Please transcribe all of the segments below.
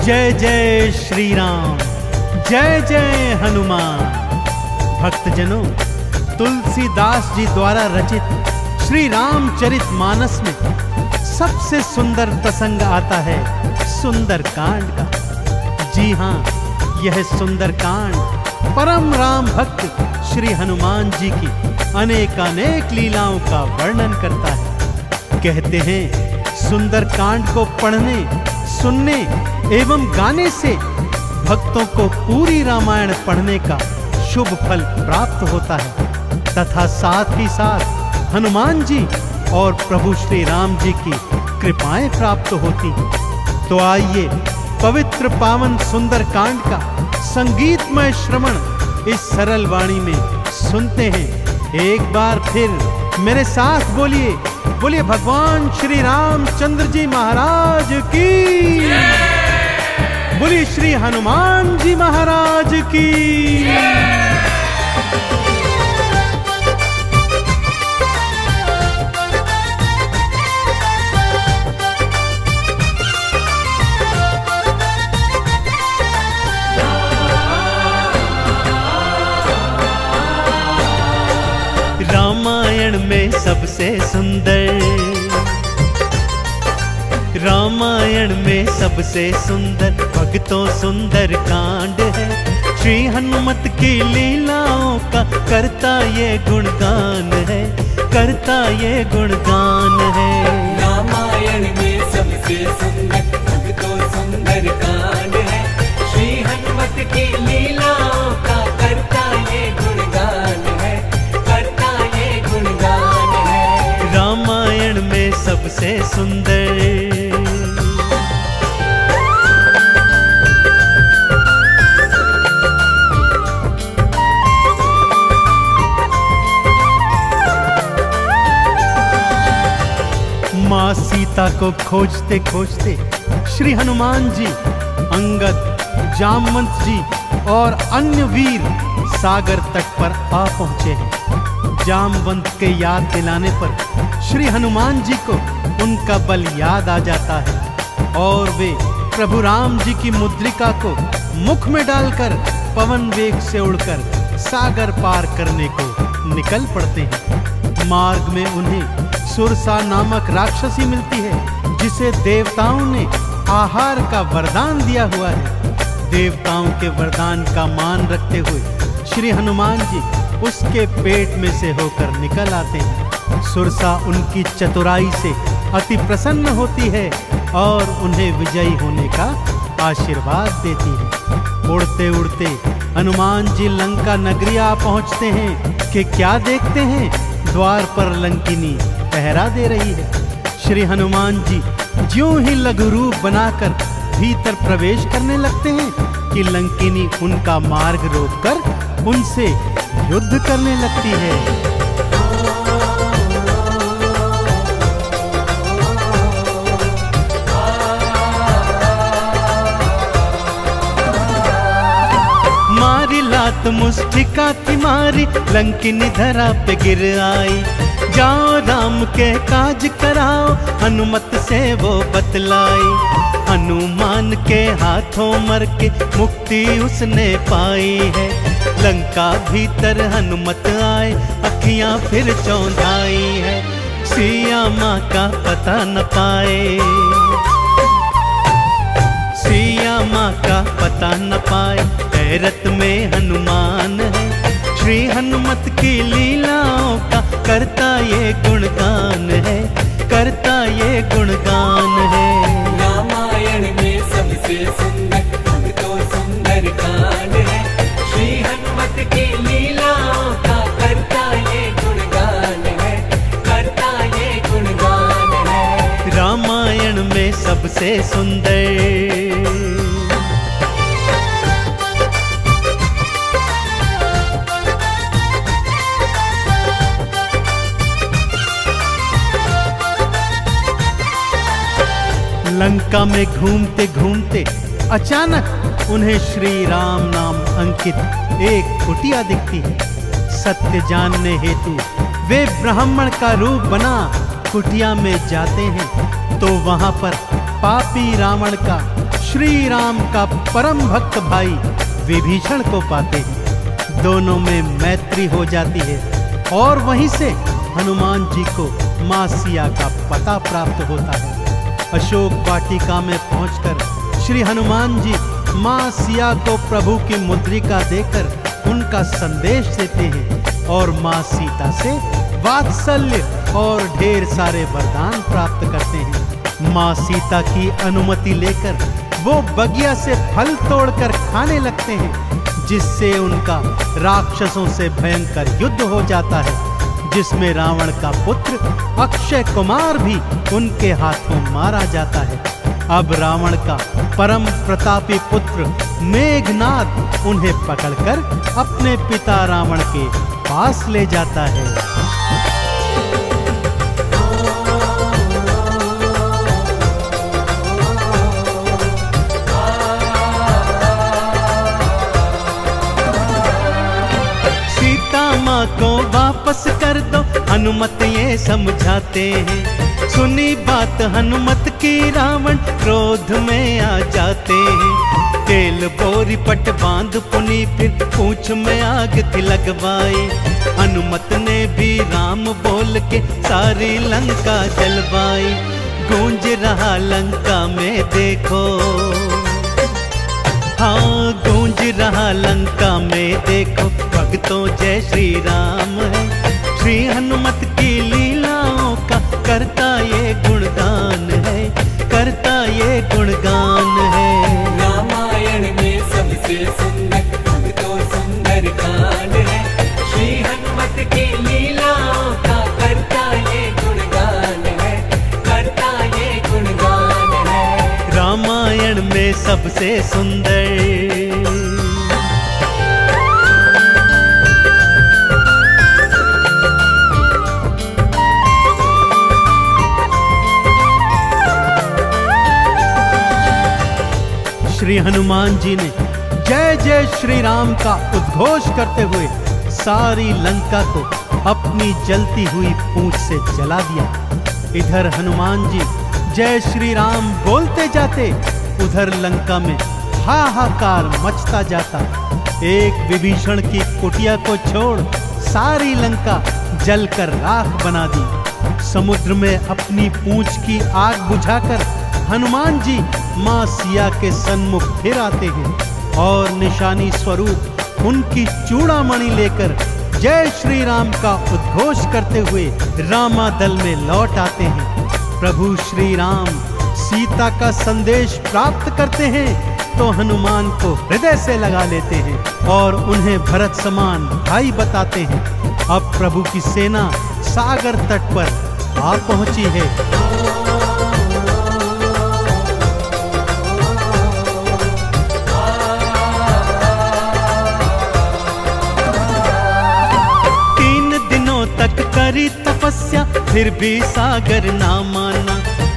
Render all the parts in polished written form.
जय जय श्री राम, जय जय हनुमान। भक्तजनों, तुलसीदास जी द्वारा रचित श्री रामचरित मानस में सबसे सुंदर प्रसंग आता है सुंदरकांड का। जी हाँ, यह सुंदरकांड परम राम भक्त श्री हनुमान जी की अनेकानेक लीलाओं का वर्णन करता है। कहते हैं सुंदरकांड को पढ़ने, सुनने एवं गाने से भक्तों को पूरी रामायण पढ़ने का शुभ फल प्राप्त होता है तथा साथ ही साथ हनुमान जी और प्रभु श्री राम जी की कृपाएं प्राप्त होती हैं। तो आइए पवित्र पावन सुंदरकांड का संगीतमय श्रवण इस सरल वाणी में सुनते हैं। एक बार फिर मेरे साथ बोलिए, बोलिए भगवान श्री रामचंद्र जी महाराज की, बोलिए श्री हनुमान जी महाराज की। रामायण में सबसे सुंदर, रामायण में सबसे सुंदर भक्तों सुंदर कांड है। श्री हनुमत की लीलाओं का करता ये गुणगान है, करता ये गुणगान है। रामायण में सबसे सुंदर भक्तों सुंदर कांड है। श्री हनुमत की लीलाओं का करता ये गुणगान है, करता ये गुणगान है। रामायण में सबसे सुंदर। माँ सीता को खोजते खोजते श्री हनुमान जी, अंगद, जामवंत जी और अन्य वीर सागर तट पर आ पहुंचे हैं। जामवंत के याद दिलाने पर श्री हनुमान जी को उनका बल याद आ जाता है और वे प्रभु राम जी की मुद्रिका को मुख में डालकर पवन वेग से उड़कर सागर पार करने को निकल पड़ते हैं। मार्ग में उन्हें सुरसा नामक राक्षसी मिलती है जिसे देवताओं ने आहार का वरदान दिया हुआ है। देवताओं के वरदान का मान रखते हुए श्री हनुमान जी उसके पेट में से होकर निकल आते हैं। सुरसा उनकी चतुराई से अति प्रसन्न होती है और उन्हें विजयी होने का आशीर्वाद देती है। उड़ते उड़ते हनुमान जी लंका नगरी आ पहुंचते हैं कि क्या देखते हैं, द्वार पर लंकिनी पहरा दे रही है। श्री हनुमान जी ज्यों ही लघु रूप बनाकर भीतर प्रवेश करने लगते हैं कि लंकिनी उनका मार्ग रोककर उनसे युद्ध करने लगती है। मारी लात मुष्टिका थी मारी, लंकिनी धरा पे गिर आई। जाओ राम के काज कराओ, हनुमत से वो बतलाई। हनुमान के हाथों मर के मुक्ति उसने पाई है। लंका भीतर हनुमत आए, अखियां फिर चौंधाई है। सिया माँ का पता न पाए, सिया माँ का पता न पाए। हैरत में हनुमान है, श्री हनुमत की लीलाओं का करता ये गुणगान है, करता ये गुणगान है। रामायण में सबसे सुंदर भक्तों सुंदर कांड है। श्री हनुमत की लीलाओं का करता ये गुणगान है, करता ये गुणगान है। रामायण में सबसे सुंदर। लंका में घूमते घूमते अचानक उन्हें श्री राम नाम अंकित एक कुटिया दिखती है। सत्य जानने हेतु वे ब्राह्मण का रूप बना कुटिया में जाते हैं तो वहां पर पापी रावण का श्री राम का परम भक्त भाई विभीषण को पाते हैं। दोनों में मैत्री हो जाती है और वहीं से हनुमान जी को मां सिया का पता प्राप्त होता है। अशोक वाटिका में पहुंचकर श्री हनुमान जी मां सिया को प्रभु की मुद्रिका देकर उनका संदेश देते हैं और मां सीता से वात्सल्य और ढेर सारे वरदान प्राप्त करते हैं। मां सीता की अनुमति लेकर वो बगिया से फल तोड़कर खाने लगते हैं, जिससे उनका राक्षसों से भयंकर युद्ध हो जाता है, जिसमें रावण का पुत्र अक्षय कुमार भी उनके हाथों मारा जाता है। अब रावण का परम प्रतापी पुत्र मेघनाद उन्हें पकड़कर अपने पिता रावण के पास ले जाता है। माँ को वापस कर दो, हनुमत ये समझाते हैं। सुनी बात हनुमत की रावण क्रोध में आ जाते हैं। तेल बोरी पट बांध पुनी फिर पूंछ में आग थी लगवाई। हनुमत ने भी राम बोल के सारी लंका जलवाई। गूंज रहा लंका में देखो, हाँ गूंज रहा लंका में देखो, भक्तों जय श्री राम है। श्री हनुमत की लीलाओं का करता ये गुणगान है, करता ये गुणगान है। रामायण में सबसे सुंदर भक्तों सुंदर कांड है। श्री हनुमत की लीलाओं का करता ये गुणगान है, करता ये गुणगान है। रामायण में सबसे सुंदर श्री हनुमान जी ने जय जय श्री राम का उद्घोष करते हुए सारी लंका को अपनी जलती हुई पूंछ से जला दिया। इधर हनुमान जी जय श्री राम बोलते जाते, उधर लंका में हाहाकार मचता जाता। एक विभीषण की कुटिया को छोड़ सारी लंका जलकर राख बना दी। समुद्र में अपनी पूंछ की आग बुझाकर हनुमान जी मां सिया के सन्मुख फिर आते हैं और निशानी स्वरूप उनकी चूड़ामणि लेकर जय श्री राम का उद्घोष करते हुए रामादल में लौट आते हैं। प्रभु श्री राम सीता का संदेश प्राप्त करते हैं तो हनुमान को हृदय से लगा लेते हैं और उन्हें भरत समान भाई बताते हैं। अब प्रभु की सेना सागर तट पर आ पहुंची है। करी तपस्या फिर भी सागर ना माना।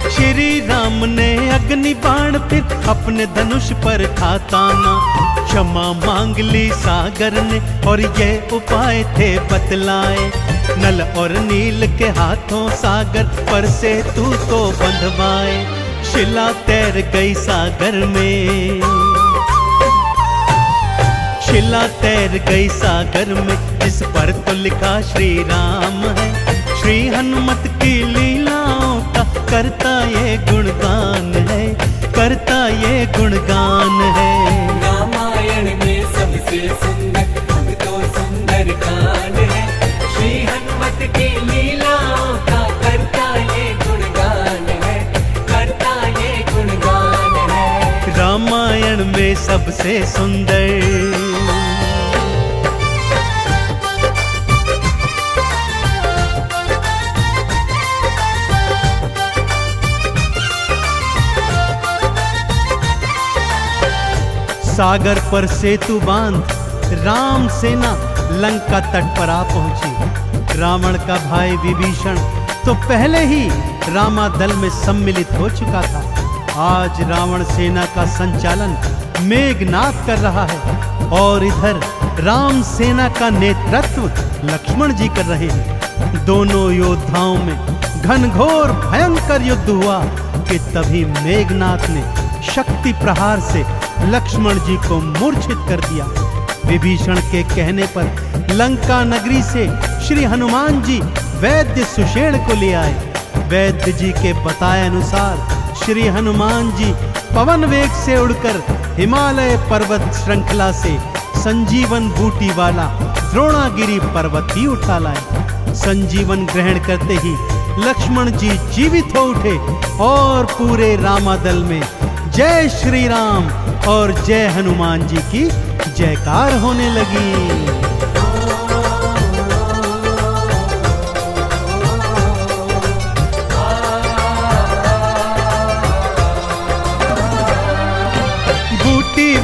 श्री राम ने अग्नि बाण फिर अपने धनुष पर था ताना। क्षमा मांग ली सागर ने और ये उपाय थे बतलाए। नल और नील के हाथों सागर पर से तू तो बंधवाए। शिला तैर गई सागर में, शिला तैर गई सागर में, जिस पर तो लिखा श्री राम है। श्री हनुमत की लीलाओं का करता ये गुणगान है, करता ये गुणगान है। रामायण में सबसे सुंदर भक्तों सुंदर कांड है। श्री हनुमत की लीलाओं का करता ये गुणगान है, करता ये गुणगान है। रामायण में सबसे सुंदर सागर पर सेतु बांध राम सेना लंका तट पर आ पहुंची। रावण का भाई विभीषण तो पहले ही रामादल में सम्मिलित हो चुका था। आज रावण सेना का संचालन मेघनाद कर रहा है और इधर राम सेना का नेतृत्व लक्ष्मण जी कर रहे हैं। दोनों योद्धाओं में घनघोर भयंकर युद्ध हुआ कि तभी मेघनाद ने शक्ति प्रहार से लक्ष्मण जी को मूर्छित कर दिया। विभीषण के कहने पर लंका नगरी से श्री हनुमान जी वैद्य सुषेण को ले आए। वैद्य जी के बताए अनुसार श्री हनुमान जी पवन वेग से उड़कर हिमालय पर्वत श्रृंखला से संजीवन बूटी वाला द्रोणागिरी पर्वत ही उठा लाए। संजीवन ग्रहण करते ही लक्ष्मण जी जीवित हो उठे और पूरे रामादल में जय श्री राम और जय हनुमान जी की जयकार होने लगी।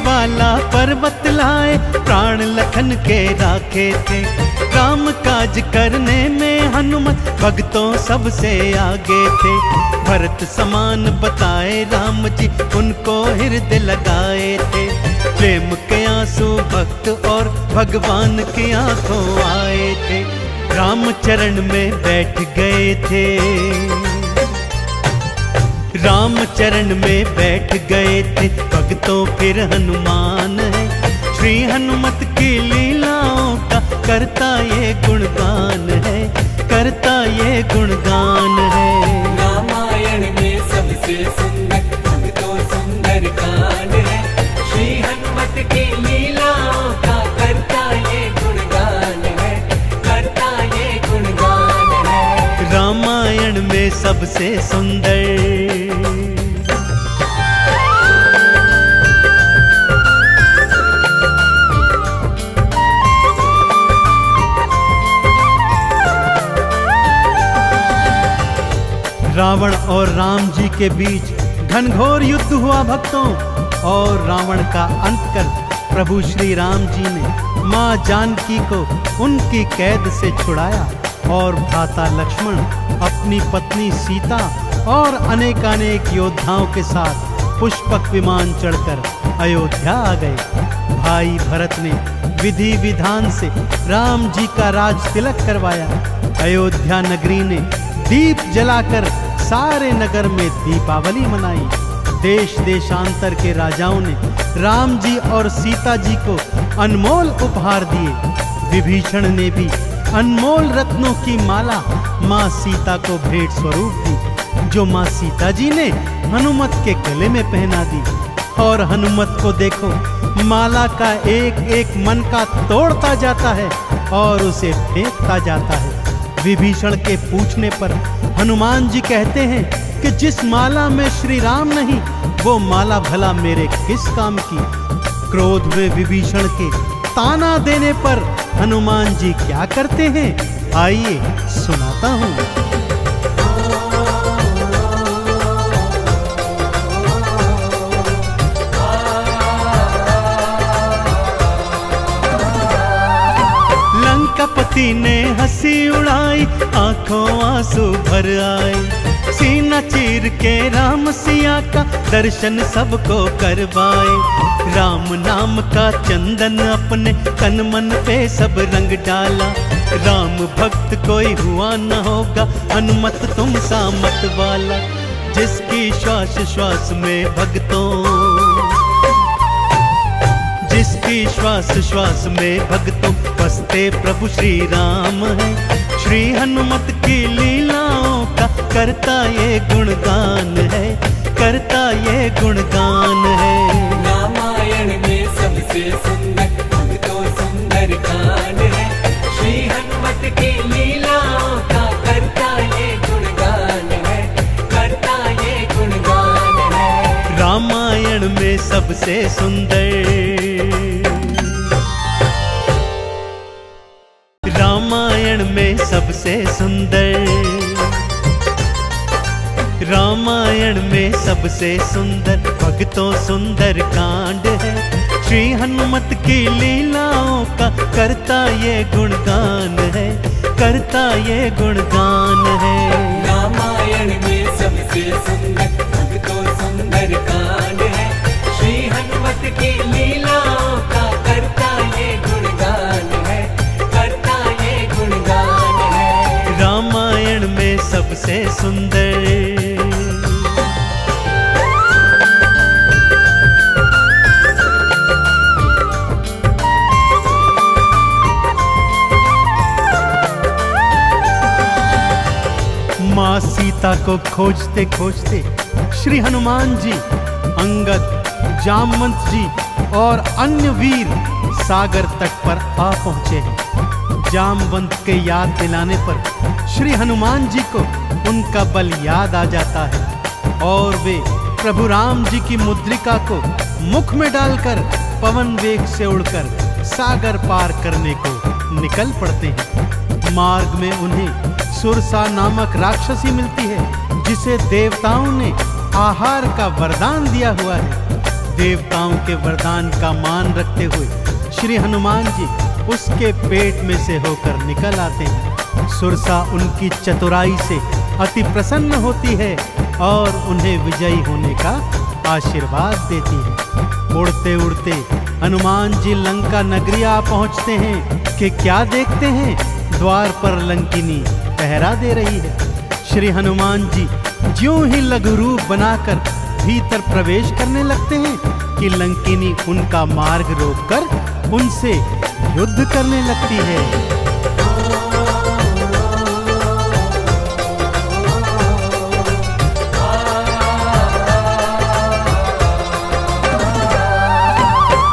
वाला पर्वत लाए प्राण लखन के राखे थे। काम काज करने में हनुमत भक्तों सबसे आगे थे। भरत समान बताए राम जी उनको हृदय लगाए थे। प्रेम के आंसू भक्त और भगवान की आंखों आए थे। राम चरण में बैठ गए थे। राम चरण में बैठ गए थे भक्तों फिर हनुमान है। श्री हनुमत की लीलाओं का करता ये गुणगान है, करता ये गुणगान है। रामायण में सबसे सुंदर भक्तों सुंदर कांड है। श्री हनुमत की लीलाओं का करता ये गुणगान है, करता ये गुणगान है। रामायण में सबसे सुंदर रावण और राम जी के बीच घनघोर युद्ध हुआ भक्तों। और रावण का अंत कर प्रभु श्री राम जी ने माँ जानकी को उनकी कैद से छुड़ाया और भ्राता लक्ष्मण अपनी पत्नी सीता और अनेकानेक योद्धाओं के साथ पुष्पक विमान चढ़कर अयोध्या आ गए। भाई भरत ने विधि विधान से राम जी का राज तिलक करवाया। अयोध्या नगरी ने दीप जलाकर सारे नगर में दीपावली मनाई। देश देशांतर के राजाओं ने राम जी और सीता जी को अनमोल उपहार दिए। विभीषण ने भी अनमोल रत्नों की माला माँ सीता को भेंट स्वरूप दी, जो माँ सीता जी ने हनुमत के गले में पहना दी। और हनुमत को देखो, माला का एक एक मन का तोड़ता जाता है और उसे फेंकता जाता है। विभीषण के पूछने पर हनुमान जी कहते हैं कि जिस माला में श्री राम नहीं, वो माला भला मेरे किस काम की। क्रोध में विभीषण के ताना देने पर हनुमान जी क्या करते हैं, आइए सुनाता हूँ। लंकापति ने हंसी उड़ाई, आंखों आंसू भर आए। सीना चीर के राम सिया का दर्शन सबको करवाए। राम नाम का चंदन अपने तन मन पे सब रंग डाला। राम भक्त कोई हुआ न होगा, हनुमत तुम सा मत वाला। जिसकी श्वास श्वास में भक्तों, जिसकी श्वास श्वास में भक्तों बसते प्रभु श्री राम है। श्री हनुमत की लीलाओं का करता ये गुणगान है, करता ये गुणगान है। रामायण में सबसे सुंदर भक्तों सुंदर कांड है। श्री हनुमत की लीलाओं का करता ये गुणगान है, करता ये गुणगान है। रामायण में सबसे सुंदर, रामायण में सबसे सुंदर, रामायण में सबसे सुंदर भक्तों सुंदर कांड है। श्री हनुमत की लीलाओं का करता ये गुणगान है, करता ये गुणगान है। रामायण में सबसे सुंदर भक्तों सुंदर कांड है। श्री हनुमत की लीलाओं का करता ये गुणगान है, करता ये गुणगान है। रामायण में सबसे सुंदर, सीता को खोजते खोजते श्री हनुमान जी, अंगद, जामवंत जी और अन्य वीर सागर तट पर आ पहुंचे हैं। जामवंत के याद दिलाने पर श्री हनुमान जी को उनका बल याद आ जाता है और वे प्रभु राम जी की मुद्रिका को मुख में डालकर पवन वेग से उड़कर सागर पार करने को निकल पड़ते हैं। मार्ग में उन्हें सुरसा नामक राक्षसी मिलती है, जिसे देवताओं ने आहार का वरदान दिया हुआ है। देवताओं के वरदान का मान रखते हुए श्री हनुमान जी उसके पेट में से होकर निकल आते हैं। सुरसा उनकी चतुराई से अति प्रसन्न होती है और उन्हें विजयी होने का आशीर्वाद देती है। उड़ते उड़ते हनुमान जी लंका नगरी आ पहुंचते हैं कि क्या देखते हैं, द्वार पर लंकिनी पहरा दे रही है। श्री हनुमान जी ज्यों ही लघु रूप बनाकर भीतर प्रवेश करने लगते हैं कि लंकिनी उनका मार्ग रोककर उनसे युद्ध करने लगती है।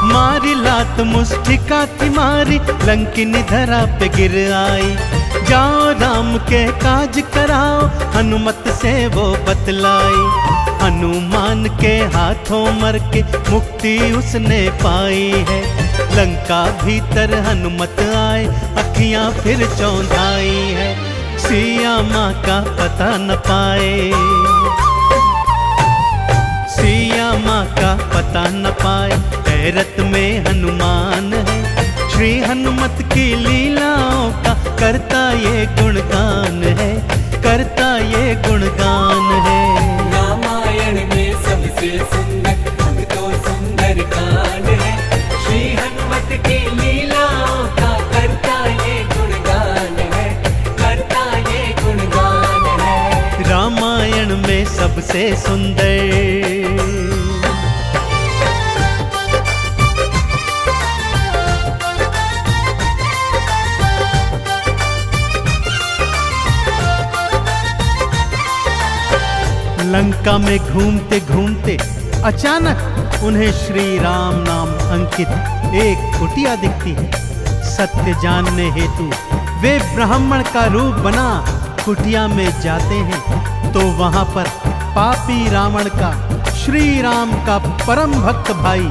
मारी लात मुष्टिका थी मारी, लंकिनी धरा पे गिर आई। जाओ राम के काज कराओ, हनुमत से वो बतलाई। हनुमान के हाथों मर के मुक्ति उसने पाई है। लंका भीतर हनुमत आए, अखियां फिर चौंधाई है। सिया माँ का पता न पाए, सिया माँ का पता न पाए। हैरत में हनुमान है, श्री हनुमत की लीलाओं का करता ये गुणगान है, करता ये गुणगान है। रामायण में सबसे सुंदर अंग तो सुंदर कांड है, श्री हनुमत की लीलाओं का करता ये गुणगान है, करता ये गुणगान है। रामायण में सबसे सुंदर लंका में घूमते घूमते अचानक उन्हें श्री राम नाम अंकित एक कुटिया दिखती है। सत्य जानने हेतु वे ब्राह्मण का रूप बना कुटिया में जाते हैं तो वहां पर पापी रावण का श्री राम का परम भक्त भाई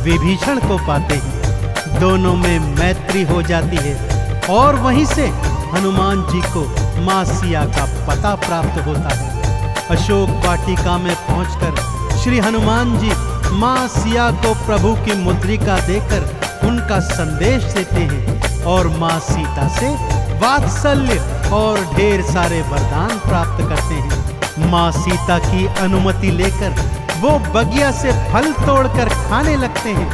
विभीषण को पाते हैं। दोनों में मैत्री हो जाती है और वहीं से हनुमान जी को मां सिया का पता प्राप्त होता है। अशोक वाटिका में पहुंचकर श्री हनुमान जी मां सिया को प्रभु की मुद्रिका देकर उनका संदेश देते हैं और मां सीता से वात्सल्य और ढेर सारे वरदान प्राप्त करते हैं। मां सीता की अनुमति लेकर वो बगिया से फल तोड़कर खाने लगते हैं,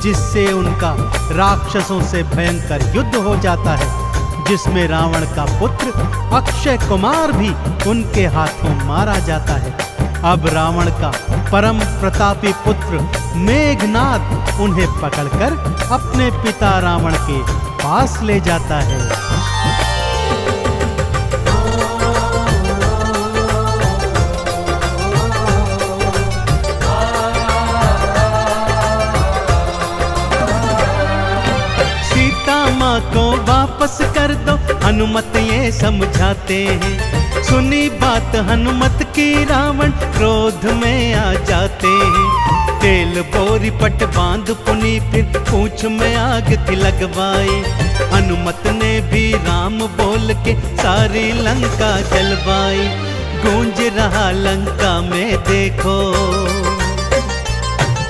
जिससे उनका राक्षसों से भयंकर युद्ध हो जाता है, जिसमें रावण का पुत्र अक्षय कुमार भी उनके हाथों मारा जाता है। अब रावण का परम प्रतापी पुत्र मेघनाद उन्हें पकड़कर अपने पिता रावण के पास ले जाता है। माँ को वापस कर दो, हनुमत ये समझाते हैं। सुनी बात हनुमत की रावण क्रोध में आ जाते हैं। तेल बोरी पट बांध पुनी फिर पूंछ में आग थी लगवाई। हनुमत ने भी राम बोल के सारी लंका जलवाई। गूंज रहा लंका में देखो,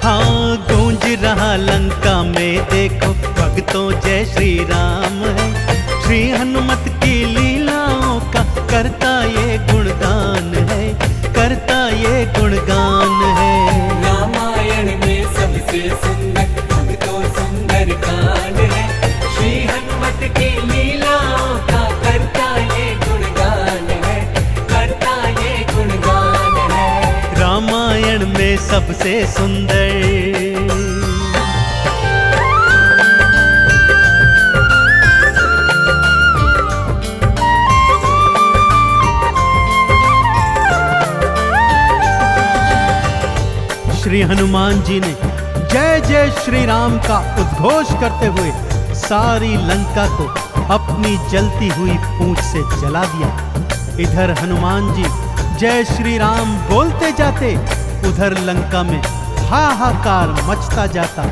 हाँ गूंज रहा लंका में देखो, भक्तों जय श्री राम है। श्री हनुमत की लीलाओं का करता ये गुणगान है, करता ये गुणगान है। रामायण में सबसे सुंदर अंग तो सुंदर कांड है, श्री हनुमत की लीलाओं का करता ये गुणगान है, करता ये गुणगान है। रामायण में सबसे सुंदर श्री हनुमान जी ने जय जय श्री राम का उद्घोष करते हुए सारी लंका को अपनी जलती हुई पूंछ से जला दिया। इधर हनुमान जी जय श्री राम बोलते जाते, उधर लंका में हाहाकार मचता जाता।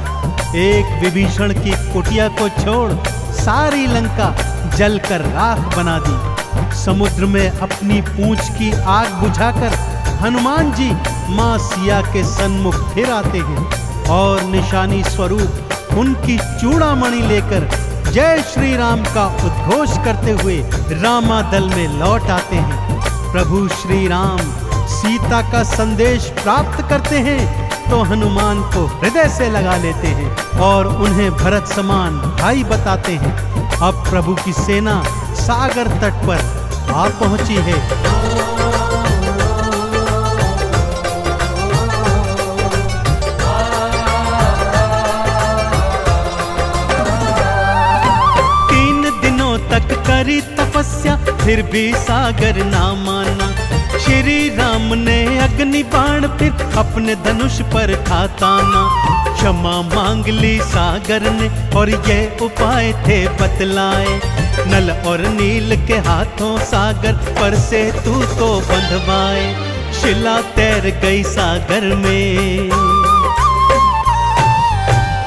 एक विभीषण की कुटिया को छोड़ सारी लंका जलकर राख बना दी। समुद्र में अपनी पूंछ की आग बुझाकर हनुमान जी मां सिया के सन्मुख फिर आते हैं और निशानी स्वरूप उनकी चूड़ामणि लेकर जय श्री राम का उद्घोष करते हुए रामादल में लौट आते हैं। प्रभु श्री राम सीता का संदेश प्राप्त करते हैं तो हनुमान को हृदय से लगा लेते हैं और उन्हें भरत समान भाई बताते हैं। अब प्रभु की सेना सागर तट पर आ पहुंची है। तक करी तपस्या फिर भी सागर ना माना। श्री राम ने अग्नि बाण फिर अपने धनुष पर था ताना। क्षमा मांग ली सागर ने और ये उपाय थे बतलाए। नल और नील के हाथों सागर पर से तू तो बंधवाए। शिला तैर गई सागर में,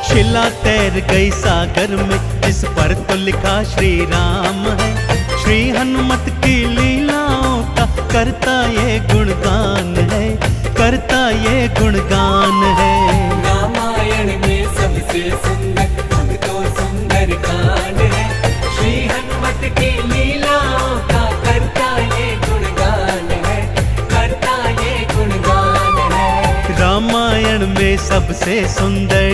शिला तैर गई सागर में, इस पर तो लिखा श्री राम है। श्री हनुमत की लीलाओं का करता ये गुणगान है, करता ये गुणगान है। रामायण में सबसे सुंदर तो सुंदर कांड है। श्री हनुमत की लीलाओं का करता ये गुणगान है, करता ये गुणगान है। रामायण में सबसे सुंदर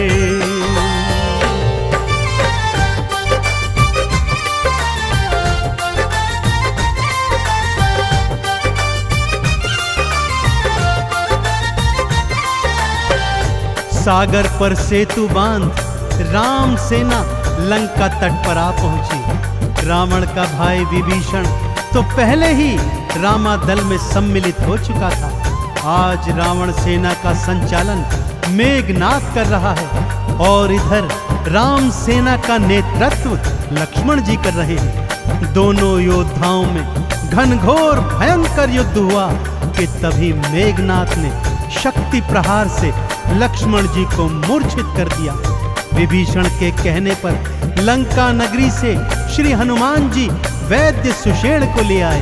सागर पर सेतु बांध राम सेना लंका तट पर आ पहुंची। रावण का भाई विभीषण तो पहले ही रामादल में सम्मिलित हो चुका था। आज रावण सेना का संचालन मेघनाद कर रहा है और इधर राम सेना का नेतृत्व लक्ष्मण जी कर रहे हैं। दोनों योद्धाओं में घनघोर भयंकर युद्ध हुआ कि तभी मेघनाद ने शक्ति प्रहार से लक्ष्मण जी को मूर्छित कर दिया। विभीषण के कहने पर लंका नगरी से श्री हनुमान जी वैद्य सुषेण को ले आए।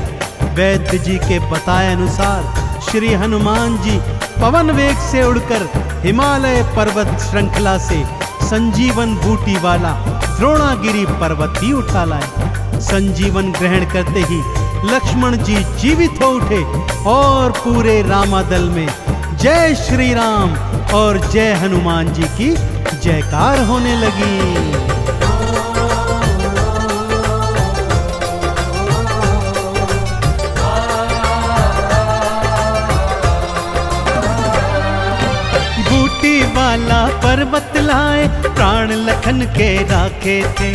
वैद्य जी के बताए अनुसार श्री हनुमान जी पवन वेग से उड़कर हिमालय पर्वत श्रृंखला से संजीवन बूटी वाला द्रोणागिरी पर्वत ही उठा लाए। संजीवन ग्रहण करते ही लक्ष्मण जी जीवित हो उठे और पूरे रामादल में जय श्री राम और जय हनुमान जी की जयकार होने लगी। बूटी वाला पर्वत लाए प्राण लखन के राखे थे।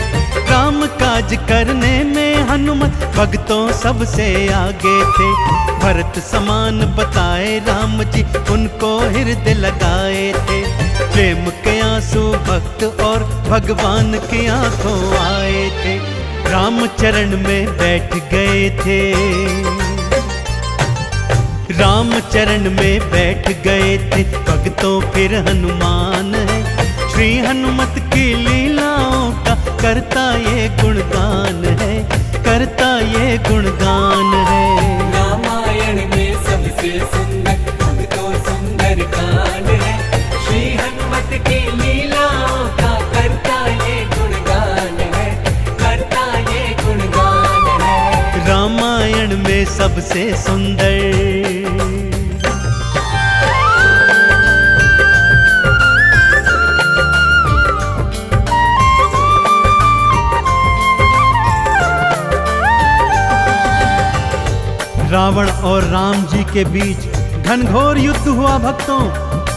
राम काज करने में हनुमत भक्तों सबसे आगे थे। भरत समान बताए राम जी उनको हृदय लगाए थे। प्रेम के आंसू भक्त और भगवान की आंखों आए थे। राम चरण में बैठ गए थे, राम चरण में बैठ गए थे। भक्तों फिर हनुमान है। श्री हनुमत की लीलाओं का करता ये गुणगान है, करता ये गुणगान है। रामायण में सबसे सुंदर तो सुंदर कांड है। श्री हनुमत की लीलाओं का करता ये गुणगान है, करता ये गुणगान है। रामायण में सबसे सुंदर रावण और राम जी के बीच घनघोर युद्ध हुआ भक्तों,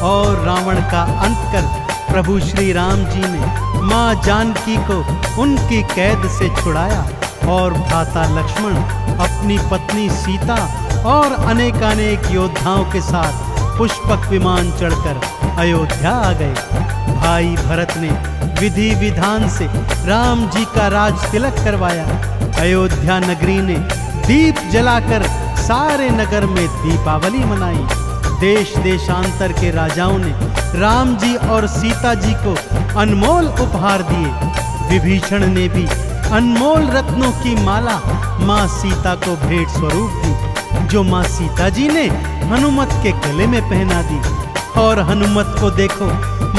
और रावण का अंत कर प्रभु श्री राम जी ने मां जानकी को उनकी कैद से छुड़ाया और भ्राता लक्ष्मण अपनी पत्नी सीता और अनेकानेक योद्धाओं के साथ पुष्पक विमान चढ़कर अयोध्या आ गए। भाई भरत ने विधि विधान से राम जी का राज तिलक करवाया। अयोध्या नगरी ने दीप जलाकर सारे नगर में दीपावली मनाई। देश देशांतर के राजाओं ने राम जी और सीता जी को अनमोल उपहार दिए। विभीषण ने भी अनमोल रत्नों की माला माँ सीता को भेंट स्वरूप दी, जो माँ सीता जी ने हनुमत के गले में पहना दी। और हनुमत को देखो,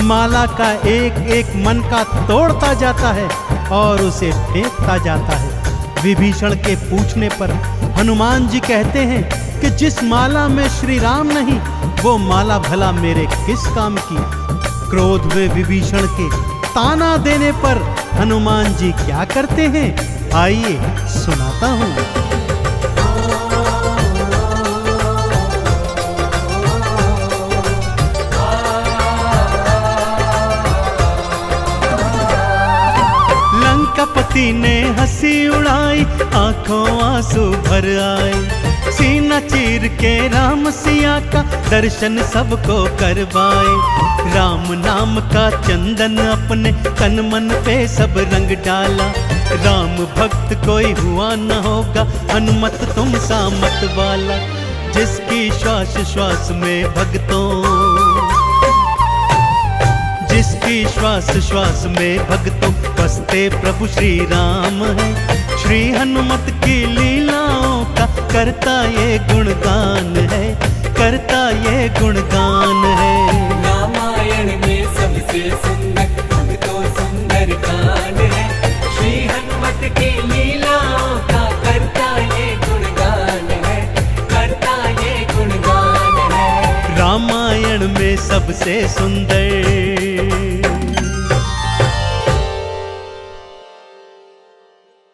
माला का एक एक मन का तोड़ता जाता है और उसे फेंकता जाता है। विभीषण के पूछने पर हनुमान जी कहते हैं कि जिस माला में श्री राम नहीं, वो माला भला मेरे किस काम की। क्रोध में विभीषण के ताना देने पर हनुमान जी क्या करते हैं, आइए सुनाता हूं। लंकापति ने हंसी उड़ाई, आंखों आंसू भर आए। सीना चीर के राम सिया का दर्शन सबको करवाए। राम नाम का चंदन अपने तन मन पे सब रंग डाला। राम भक्त कोई हुआ न होगा, हनुमत तुम सा मत वाला। जिसकी श्वास श्वास में भक्तों, जिसकी श्वास श्वास में भक्तों बसते प्रभु श्री राम है। श्री हनुमत की लीलाओं का करता ये गुणगान है, करता ये गुणगान है। रामायण में सबसे सुंदर भक्तों सुंदर कांड है। श्री हनुमत की लीलाओं का करता ये गुणगान है, करता ये गुणगान है। रामायण में सबसे सुंदर